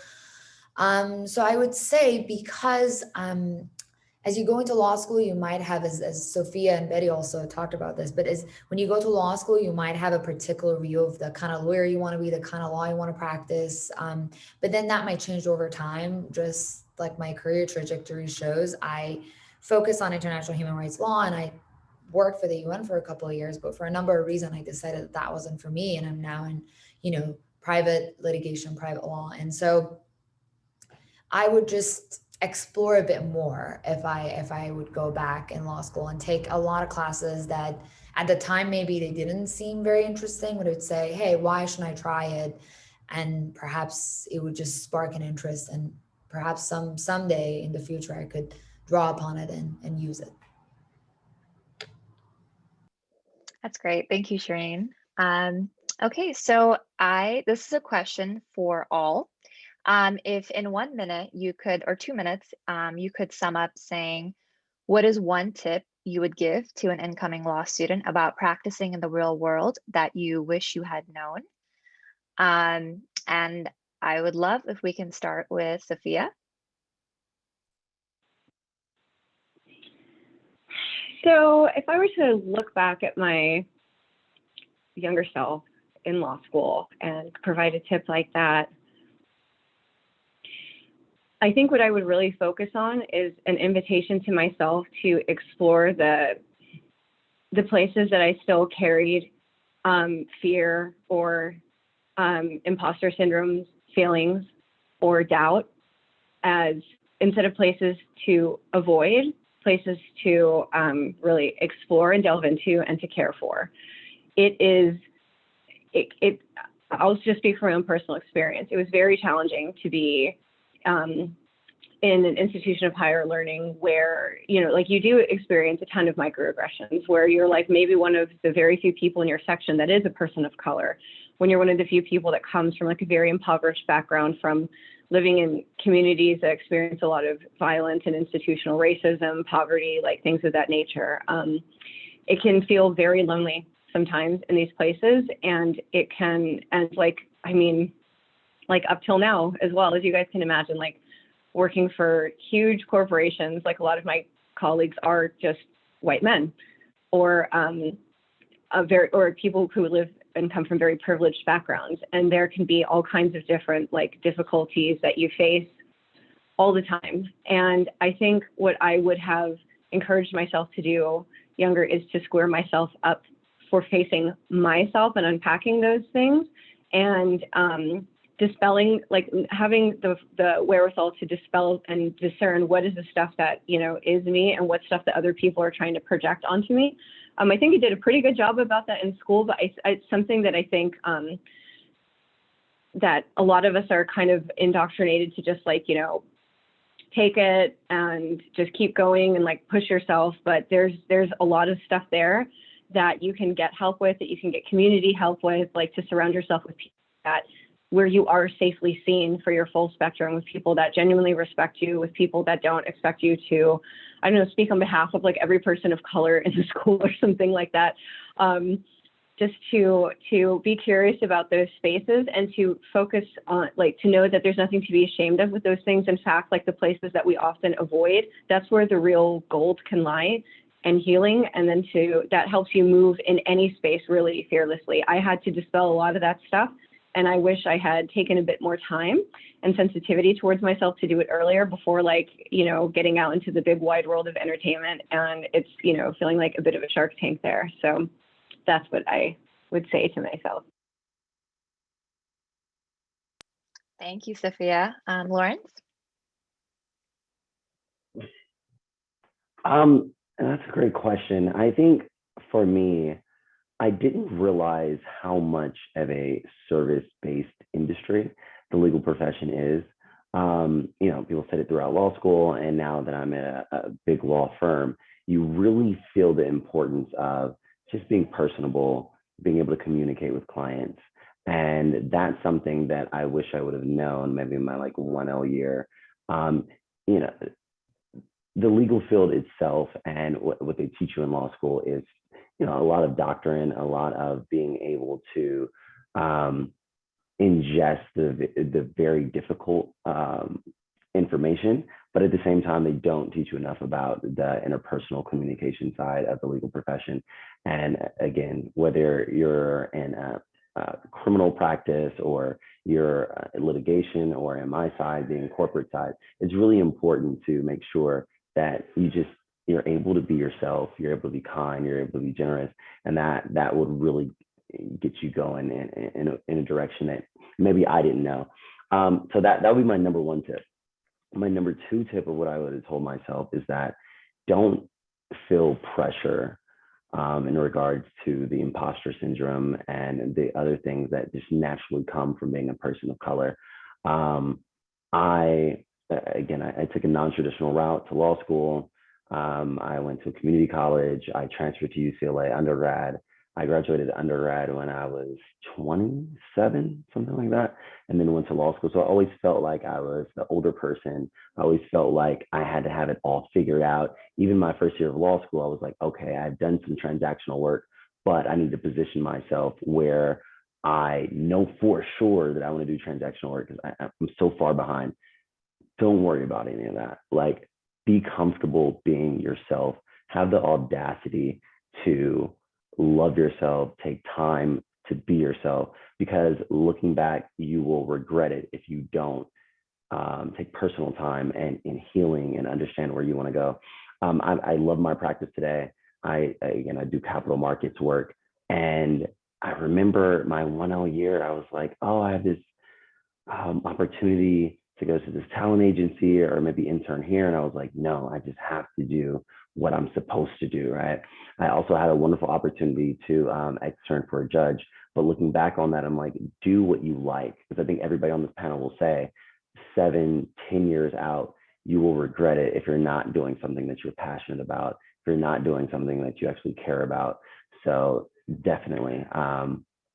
So I would say, because as you go into law school, you might have, as Sophia and Betty also talked about this, but when you go to law school, you might have a particular view of the kind of lawyer you want to be, the kind of law you want to practice. But then that might change over time, just like my career trajectory shows. I focus on international human rights law, and I worked for the UN for a couple of years, but for a number of reasons, I decided that wasn't for me. And I'm now in, private litigation, private law. And so I would just explore a bit more if I would go back in law school and take a lot of classes that at the time maybe they didn't seem very interesting, but it would say, hey, why shouldn't I try it? And perhaps it would just spark an interest, and perhaps someday in the future I could draw upon it and use it. That's great. Thank you, Shireen. Okay, so this is a question for all. If in 1 minute you could, or 2 minutes, you could sum up saying, what is one tip you would give to an incoming law student about practicing in the real world that you wish you had known? And I would love if we can start with Sophia. So if I were to look back at my younger self in law school and provide a tip like that, I think what I would really focus on is an invitation to myself to explore the places that I still carried fear or imposter syndrome feelings or doubt, as instead of places to avoid, places to really explore and delve into and to care for. I'll just speak from my own personal experience. It was very challenging to be in an institution of higher learning where, you do experience a ton of microaggressions, where you're like maybe one of the very few people in your section that is a person of color, when you're one of the few people that comes from like a very impoverished background, from living in communities that experience a lot of violence and institutional racism, poverty, like things of that nature. It can feel very lonely sometimes in these places, and it can, and up till now, as well, as you guys can imagine, like working for huge corporations, like a lot of my colleagues are just white men, or people who live and come from very privileged backgrounds. And there can be all kinds of different difficulties that you face all the time. And I think what I would have encouraged myself to do younger is to square myself up for facing myself and unpacking those things, and dispelling, like having the wherewithal to dispel and discern what is the stuff that, you know, is me and what stuff that other people are trying to project onto me. I think I did a pretty good job about that in school, but it's something that I think that a lot of us are kind of indoctrinated to just like, you know, take it and just keep going and like push yourself. But there's a lot of stuff there that you can get help with, that you can get community help with, like to surround yourself with people that where you are safely seen for your full spectrum, with people that genuinely respect you, with people that don't expect you to, I don't know, speak on behalf of like every person of color in the school or something like that. Just to be curious about those spaces and to focus on, like, to know that there's nothing to be ashamed of with those things. In fact, like the places that we often avoid, that's where the real gold can lie, and healing. And then that helps you move in any space really fearlessly. I had to dispel a lot of that stuff, and I wish I had taken a bit more time and sensitivity towards myself to do it earlier, before, like, you know, getting out into the big wide world of entertainment and it's, you know, feeling like a bit of a shark tank there. So that's what I would say to myself. Thank you, Sophia. Lawrence? That's a great question. I think for me, I didn't realize how much of a service-based industry the legal profession is. You know, people said it throughout law school, and now that I'm at a big law firm, you really feel the importance of just being personable, being able to communicate with clients. And that's something that I wish I would have known maybe in my like 1L year. You know, the legal field itself and what they teach you in law school is, you know, a lot of doctrine, a lot of being able to ingest the very difficult information, but at the same time, they don't teach you enough about the interpersonal communication side of the legal profession. And again, whether you're in a criminal practice or you're litigation, or in my side, being corporate side, it's really important to make sure that you're able to be yourself, you're able to be kind, you're able to be generous, and that would really get you going in a direction that maybe I didn't know. So that would be my number one tip. My number two tip of what I would have told myself is that don't feel pressure in regards to the imposter syndrome and the other things that just naturally come from being a person of color. I took a non-traditional route to law school. I went to a community college. I transferred to UCLA undergrad. I graduated undergrad when I was 27, something like that, and then went to law school. So I always felt like I was the older person. I always felt like I had to have it all figured out. Even my first year of law school, I was like, okay, I've done some transactional work, but I need to position myself where I know for sure that I want to do transactional work, because I'm so far behind. Don't worry about any of that. Like, be comfortable being yourself. Have the audacity to love yourself, take time to be yourself, because looking back, you will regret it if you don't take personal time and in healing and understand where you want to go. I love my practice today. I do capital markets work, and I remember my 1L year, I was like, oh, I have this opportunity to go to this talent agency or maybe intern here. And I was like, no, I just have to do what I'm supposed to do, right? I also had a wonderful opportunity to extern for a judge. But looking back on that, I'm like, do what you like. Because I think everybody on this panel will say 7-10 years out, you will regret it if you're not doing something that you're passionate about, if you're not doing something that you actually care about. So definitely,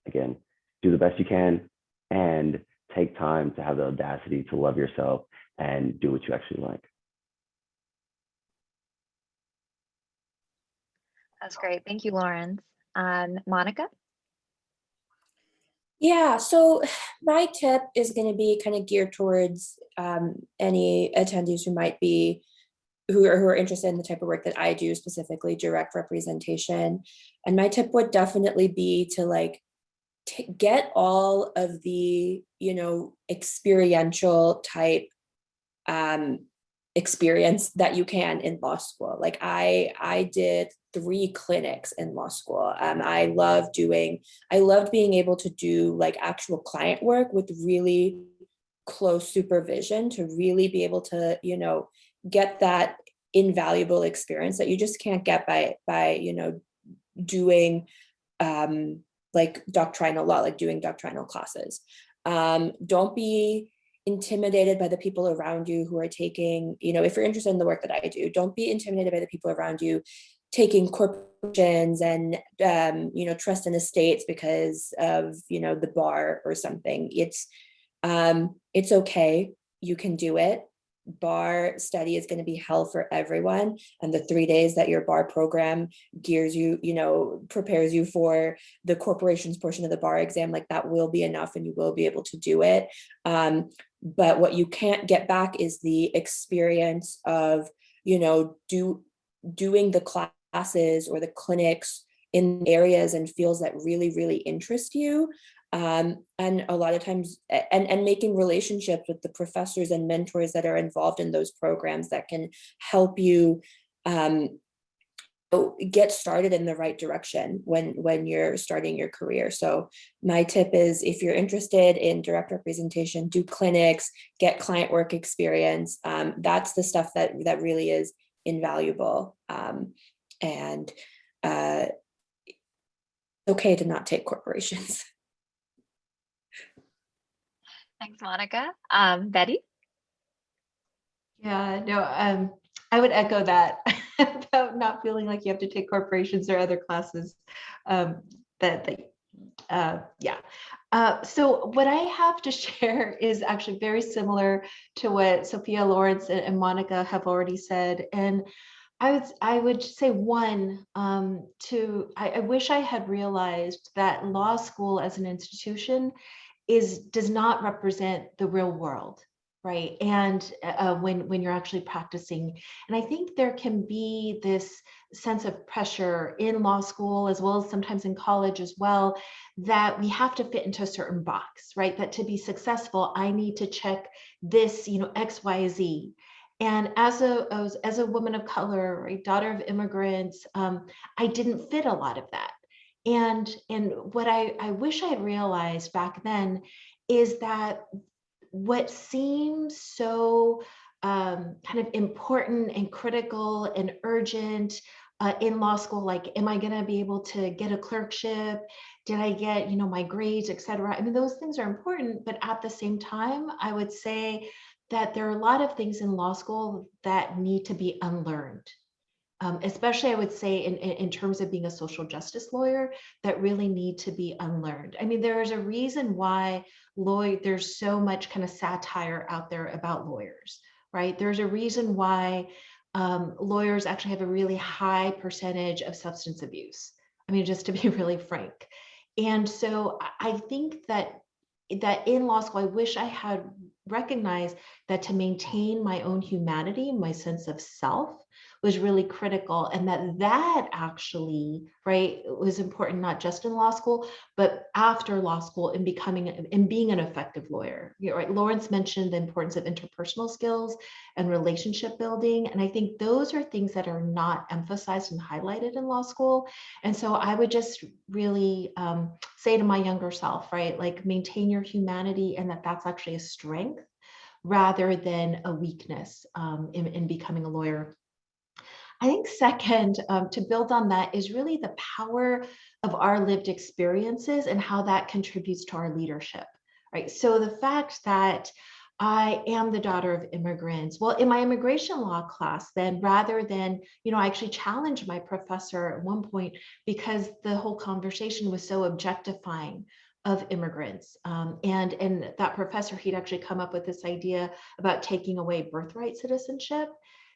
again, do the best you can and take time to have the audacity to love yourself and do what you actually like. That's great. Thank you, Lawrence. Monica? Yeah, so my tip is going to be kind of geared towards any attendees who are interested in the type of work that I do, specifically direct representation. And my tip would definitely be to like get all of the, experiential type experience that you can in law school. Like I did 3 clinics in law school. I loved being able to do like actual client work with really close supervision to really be able to, you know, get that invaluable experience that you just can't get by you know, doing like doctrinal law, like doing doctrinal classes. Don't be intimidated by the people around you who are taking, you know, if you're interested in the work that I do, don't be intimidated by the people around you taking corporations and, you know, trust and estates because of, you know, the bar or something. It's okay. You can do it. Bar study is going to be hell for everyone. And the 3 days that your bar program gears you, you know, prepares you for the corporations portion of the bar exam, like that will be enough and you will be able to do it. But what you can't get back is the experience of, you know, doing the classes or the clinics in areas and fields that really, really interest you. And a lot of times, and making relationships with the professors and mentors that are involved in those programs that can help you get started in the right direction when you're starting your career. So my tip is, if you're interested in direct representation, do clinics, get client work experience. That's the stuff that really is invaluable. And okay to not take corporations. Thanks, Monica. Betty? Yeah, no, I would echo that about not feeling like you have to take corporations or other classes. So what I have to share is actually very similar to what Sophia, Lawrence, and Monica have already said. And I would say one, I wish I had realized that law school as an institution does not represent the real world, right? And when you're actually practicing. And I think there can be this sense of pressure in law school, as well as sometimes in college as well, that we have to fit into a certain box, right? That to be successful, I need to check this, you know, X, Y, Z. And as a woman of color, right, daughter of immigrants, I didn't fit a lot of that. And what I wish I had realized back then is that what seems so kind of important and critical and urgent in law school, like, am I going to be able to get a clerkship? Did I get, you know, my grades, et cetera? I mean, those things are important, but at the same time, I would say that there are a lot of things in law school that need to be unlearned. Especially I would say in terms of being a social justice lawyer, that really need to be unlearned. I mean, there is a reason why there's so much kind of satire out there about lawyers, right? There's a reason why lawyers actually have a really high percentage of substance abuse. I mean, just to be really frank. And so I think that in law school, I wish I had recognized that to maintain my own humanity, my sense of self, was really critical, and that actually, right, was important not just in law school, but after law school in being an effective lawyer. You know, right? Lawrence mentioned the importance of interpersonal skills and relationship building, and I think those are things that are not emphasized and highlighted in law school. And so I would just really say to my younger self, right, like, maintain your humanity, and that's actually a strength rather than a weakness in becoming a lawyer. I think second, to build on that, is really the power of our lived experiences and how that contributes to our leadership, right? So the fact that I am the daughter of immigrants, well, in my immigration law class, then rather than, you know, I actually challenged my professor at one point because the whole conversation was so objectifying of immigrants. And that professor, he'd actually come up with this idea about taking away birthright citizenship.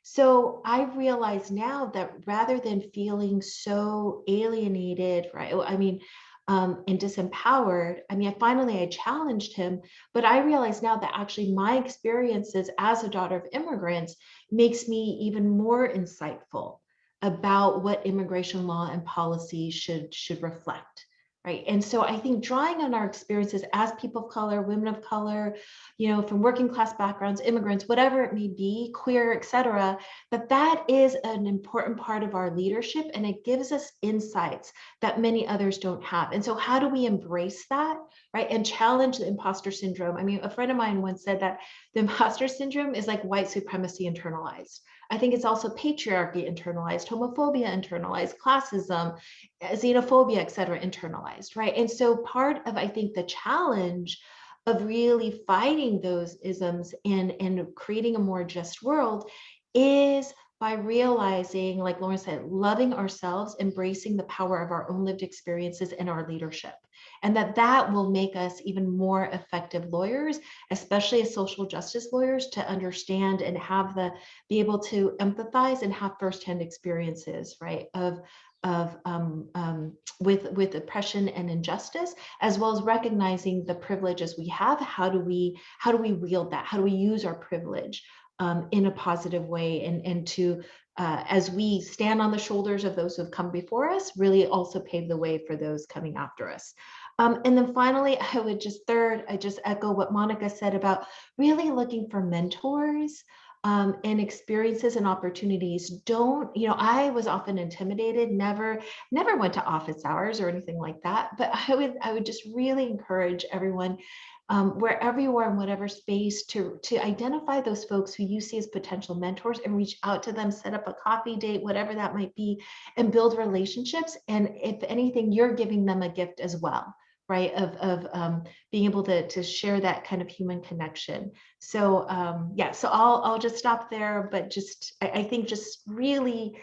So I realize now that rather than feeling so alienated, right? I mean, and disempowered, I mean, I challenged him, but I realize now that actually my experiences as a daughter of immigrants makes me even more insightful about what immigration law and policy should reflect. right? And so I think drawing on our experiences as people of color, women of color, you know, from working class backgrounds, immigrants, whatever it may be, queer, et cetera, that is an important part of our leadership, and it gives us insights that many others don't have. And so how do we embrace that, right? And challenge the imposter syndrome. I mean, a friend of mine once said that the imposter syndrome is like white supremacy internalized. I think it's also patriarchy internalized, homophobia internalized, classism, xenophobia, et cetera, internalized, right? And so part of, I think, the challenge of really fighting those isms and creating a more just world is by realizing, like Lauren said, loving ourselves, embracing the power of our own lived experiences and our leadership. And that will make us even more effective lawyers, especially as social justice lawyers, to understand and have be able to empathize and have firsthand experiences, right, with oppression and injustice, as well as recognizing the privileges we have. How do we wield that? How do we use our privilege in a positive way, and to as we stand on the shoulders of those who have come before us, really also pave the way for those coming after us. And then finally, I just echo what Monica said about really looking for mentors and experiences and opportunities. Don't, you know, I was often intimidated, never went to office hours or anything like that, but I would just really encourage everyone, wherever you are in whatever space, to identify those folks who you see as potential mentors and reach out to them, set up a coffee date, whatever that might be, and build relationships. And if anything, you're giving them a gift as well, right, of being able to share that kind of human connection. So yeah, so I'll just stop there, but just I think just really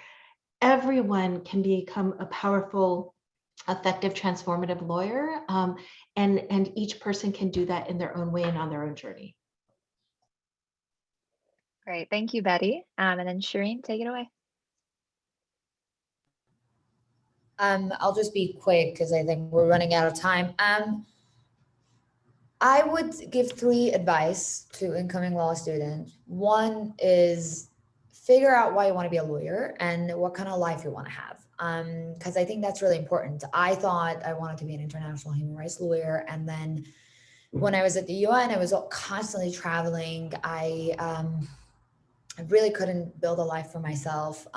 everyone can become a powerful, effective, transformative lawyer, and each person can do that in their own way and on their own journey. Great, thank you, Betty. And then Shireen, take it away. I'll just be quick because I think we're running out of time. I would give 3 advice to incoming law students. One is figure out why you want to be a lawyer and what kind of life you want to have. Because I think that's really important. I thought I wanted to be an international human rights lawyer. And then when I was at the UN, I was constantly traveling. I really couldn't build a life for myself.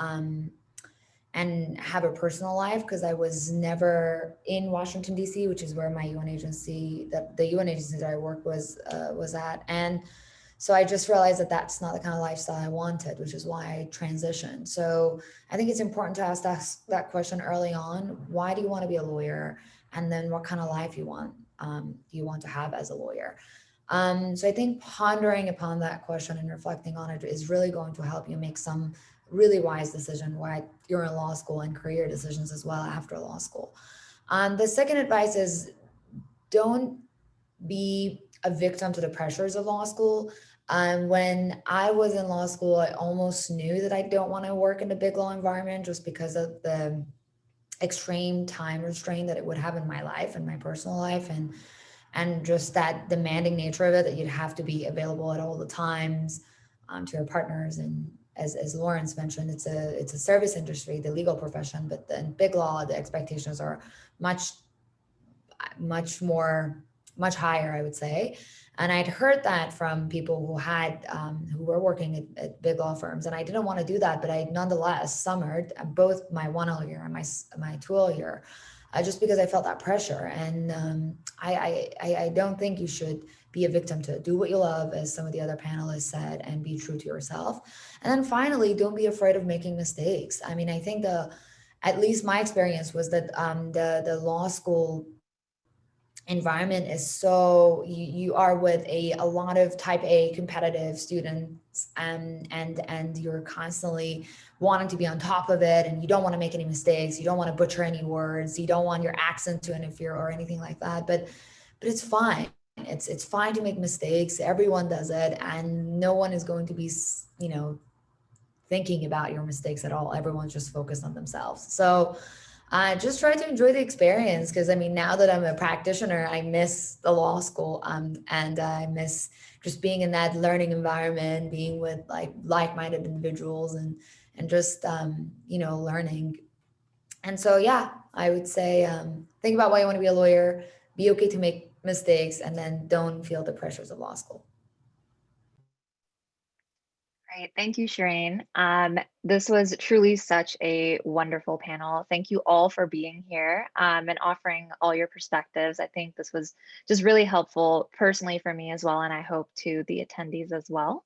And have a personal life because I was never in Washington, D.C., which is where my UN agency, the UN agency that I worked was at. And so I just realized that that's not the kind of lifestyle I wanted, which is why I transitioned. So I think it's important to ask that question early on. Why do you want to be a lawyer? And then what kind of life you want to have as a lawyer? So I think pondering upon that question and reflecting on it is really going to help you make some really wise decision while you're in law school, and career decisions as well after law school. The second advice is don't be a victim to the pressures of law school. When I was in law school, I almost knew that I don't want to work in a big law environment just because of the extreme time restraint that it would have in my life and my personal life, and just that demanding nature of it, that you'd have to be available at all the times to your partners. And as Lawrence mentioned, it's a service industry, the legal profession, but then big law, the expectations are much higher, I would say. And I'd heard that from people who were working at big law firms, and I didn't want to do that, but I nonetheless summered both my 1L year and my 2L year, just because I felt that pressure. And I don't think you should be a victim to it. Do what you love, as some of the other panelists said, and be true to yourself. And then finally, don't be afraid of making mistakes. I mean, I think at least my experience was that the law school environment is so, you are with a lot of type A competitive students, and you're constantly wanting to be on top of it, and you don't want to make any mistakes, you don't want to butcher any words, you don't want your accent to interfere or anything like that, but it's fine. It's fine to make mistakes. Everyone does it, and no one is going to be, thinking about your mistakes at all. Everyone's just focused on themselves. So just try to enjoy the experience, because I mean, now that I'm a practitioner, I miss the law school, and I miss just being in that learning environment, being with like-minded individuals, and just learning. And so yeah, I would say think about why you want to be a lawyer, be okay to make mistakes, and then don't feel the pressures of law school. Great. Thank you, Shireen. This was truly such a wonderful panel. Thank you all for being here and offering all your perspectives. I think this was just really helpful personally for me as well, and I hope to the attendees as well.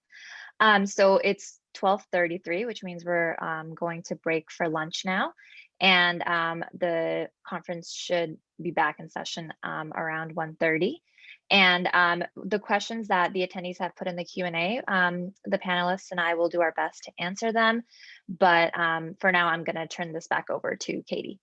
So it's 12:33, which means we're going to break for lunch now. And the conference should be back in session around 1:30. And the questions that the attendees have put in the Q&A, the panelists and I will do our best to answer them. But for now, I'm going to turn this back over to Katie.